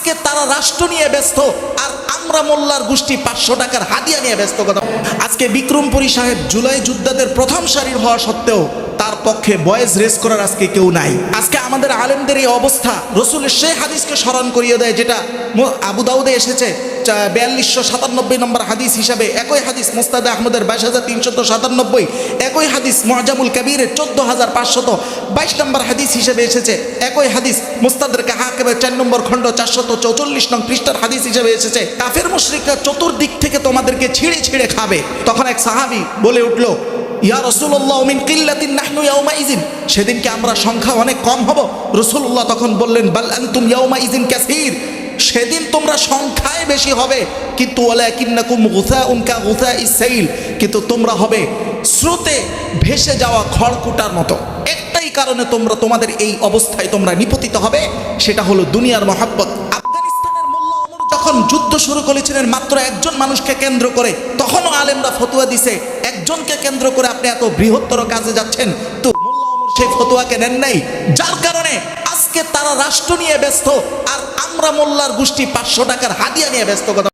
আজকে তারা রাষ্ট্র নিয়ে ব্যস্ত, আর আমরা মোল্লার গোষ্ঠী 500 টাকার হাদিয়া নিয়ে ব্যস্ত। কথা আজকে বিক্রমপুরী সাহেব জুলাই যোদ্ধাদের প্রথম সারির হওয়া সত্ত্বেও তার পক্ষে বয়েজ রেস করার আজকে কেউ নাই। আজকে আমাদের আলেমদের এই অবস্থা রসুলের সেই হাদিসকে স্মরণ করিয়ে দেয়, যেটা আবু দাউদে এসেছে 4297 নম্বর হাদিস হিসাবে। একই হাদিস মুস্তাদে আহমদের 22397, একই হাদিস মুআজামুল কবিরের 14522 নম্বর হাদিস হিসেবে এসেছে। একই হাদিস মুস্তাদরেকে হাকিমের 4 নম্বর খণ্ড 444 নং পৃষ্ঠার হাদিস হিসেবে এসেছে। কাফের মুশরিকরা চতুর্দিক থেকে তোমাদেরকে ছিঁড়ে ছিঁড়ে খাবে। তখন এক সাহাবী বলে উঠল, ইয়া রাসূলুল্লাহ মিন কিল্লাতিন নাহনু ইয়াউমাইযিন, সেদিনকে আমরা সংখ্যা অনেক কম হব। রাসূলুল্লাহ তখন বললেন, বাল আনতুম ইয়াউমাইযিন কাসীর, সেদিন তোমরা সংখ্যায় বেশি হবে, কিন্তু ওয়ালাকিন্নাকুম গুসাউন কা গুসাইস সাইল, কিন্তু তোমরা হবে স্রোতে ভেসে যাওয়া খড়কুটার মতো। একটাই কারণে তোমরা তোমাদের এই অবস্থায় তোমরা নিপতিত হবে, সেটা হলো দুনিয়ার মহাব্বত। আফগানিস্তানের মোল্লা ওমর যখন যুদ্ধ শুরু করেছিলেন মাত্র একজন মানুষকে কেন্দ্র করে, তখনও আলেমরা ফতোয়া দিছে একজনকে কেন্দ্র করে আপনি এত বৃহত্তর কাজে যাচ্ছেন, তো মোল্লা ওমর সেই ফতোয়াকে নেন নাই, যার কারণে আজকে তারা রাষ্ট্র নিয়ে ব্যস্ত, আর আমরা মোল্লার গোষ্ঠী 500 টাকার হাদিয়া নিয়ে ব্যস্ত। কথা